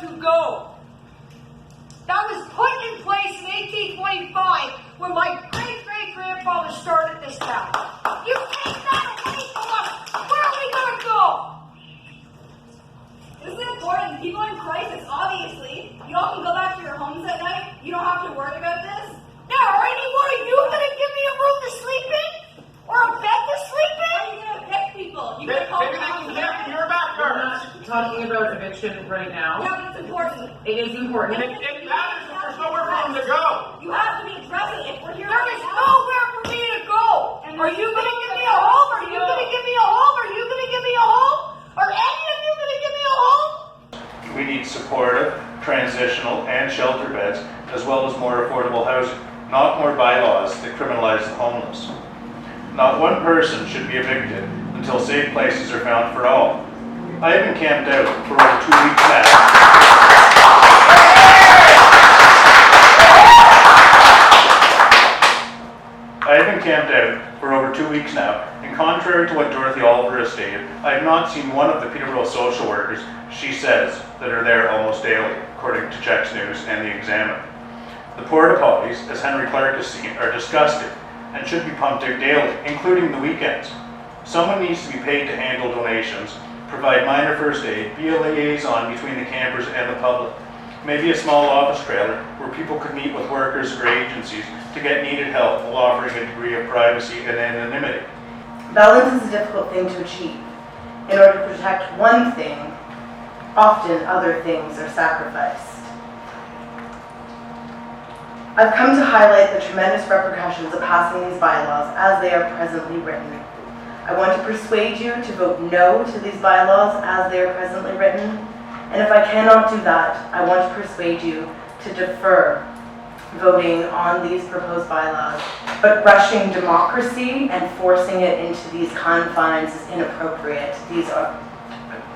to go. That was put in place in 1825 when my great-great-grandfather started this town. You take that away from us, where are we going to go? This is important. People in crisis, obviously. You all can go back to your homes at night. You don't have to worry about this. Now, are any one of you going to give me a room to sleep in? Or a bed to sleep in? How are you going to pick people? You going to call Maybe they can get your back We're not talking about eviction right now. Yeah, but it's important. It is important. It matters if there's nowhere for them to go. You have to be addressing it. We're here. There is nowhere for me to go. Are you going to give me a home? Are you going to give me a home? Are you going to give me a home? Are any of you going to give me a home? We need supportive, transitional, and shelter beds, as well as more affordable housing, not more bylaws that criminalize the homeless. Not one person should be evicted until safe places are found for all. I have been camped out for over 2 weeks now. And contrary to what Dorothy Oliver has stated, I have not seen one of the Peterborough social workers she says that are there almost daily, according to Checks News and the Examiner. The porta potties, as Henry Clark has seen, are disgusting and should be pumped out daily, including the weekends. Someone needs to be paid to handle donations, provide minor first aid, be a liaison between the campers and the public. Maybe a small office trailer where people could meet with workers or agencies to get needed help while offering a degree of privacy and anonymity. Balance is a difficult thing to achieve. In order to protect one thing, often other things are sacrificed. I've come to highlight the tremendous repercussions of passing these bylaws as they are presently written. I want to persuade you to vote no to these bylaws as they are presently written, and if I cannot do that, I want to persuade you to defer voting on these proposed bylaws. But rushing democracy and forcing it into these confines is inappropriate. These are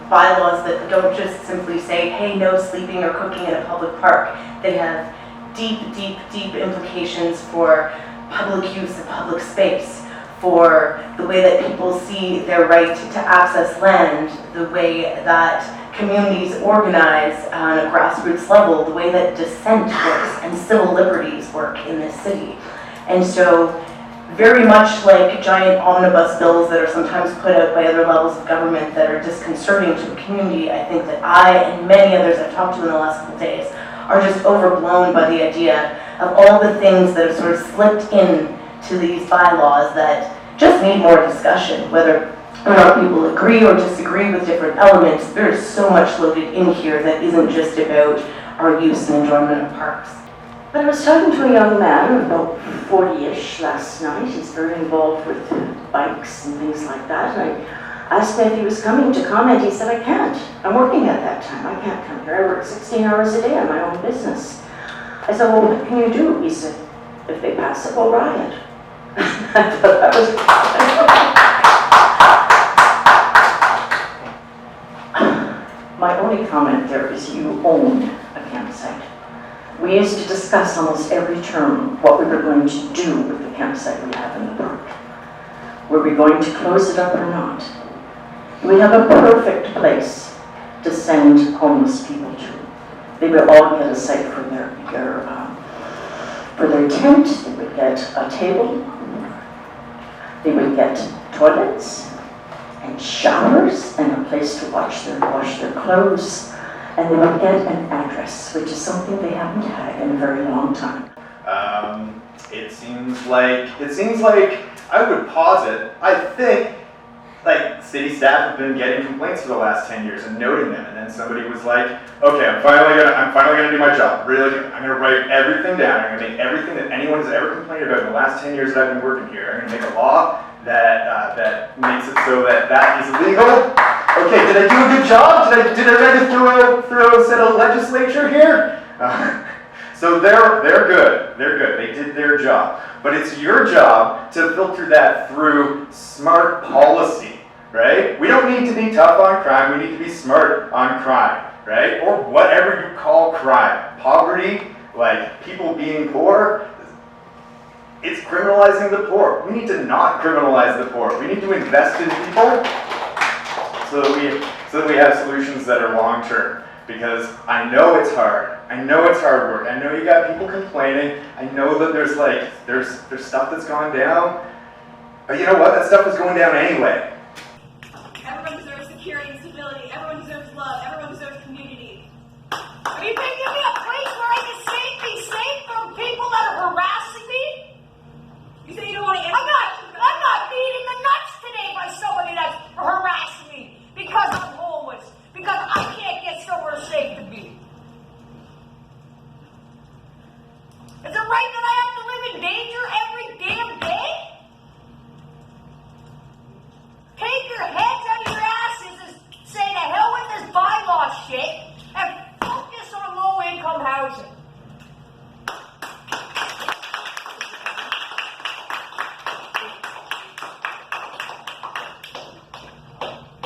bylaws that don't just simply say, hey, no sleeping or cooking in a public park. They have deep, deep, deep implications for public use of public space, for the way that people see their right to access land, the way that communities organize on a grassroots level, the way that dissent works and civil liberties work in this city. And so, very much like giant omnibus bills that are sometimes put out by other levels of government that are disconcerting to the community, I think that I and many others I've talked to in the last couple of days are just overblown by the idea of all the things that have sort of slipped in to these bylaws that just need more discussion, whether or not people agree or disagree with different elements. There's so much loaded in here that isn't just about our use and enjoyment of parks. But I was talking to a young man, about 40-ish, last night. He's very involved with bikes and things like that. And I asked him if he was coming to comment. He said, I can't. I'm working at that time. I can't come here. I work 16 hours a day on my own business. I said, well, what can you do? He said, if they pass it, we'll riot. I thought that was... My only comment there is you own a campsite. We used to discuss almost every term what we were going to do with the campsite we have in the park. Were we going to close it up or not? We have a perfect place to send homeless people to. They would all get a site for their tent. They would get a table. They would get toilets and showers and a place to wash their clothes. And they would get an address, which is something they haven't had in a very long time. It seems like I would posit, I think, like city staff have been getting complaints for the last 10 years and noting them, and then somebody was like, okay, I'm finally gonna do my job. Really, I'm gonna write everything down. I'm gonna make everything that anyone has ever complained about in the last 10 years that I've been working here. I'm gonna make a law that makes it so that is illegal. Okay, did I do a good job? Did I write it through a set of legislature here? So they're good. They're good. They did their job. But it's your job to filter that through smart policy, right? We don't need to be tough on crime. We need to be smart on crime, right? Or whatever you call crime. Poverty, like people being poor, it's criminalizing the poor. We need to not criminalize the poor. We need to invest in people so that we have solutions that are long-term. because I know it's hard. I know it's hard work. I know you got people complaining. I know that there's stuff that's gone down. But you know what? That stuff was going down anyway.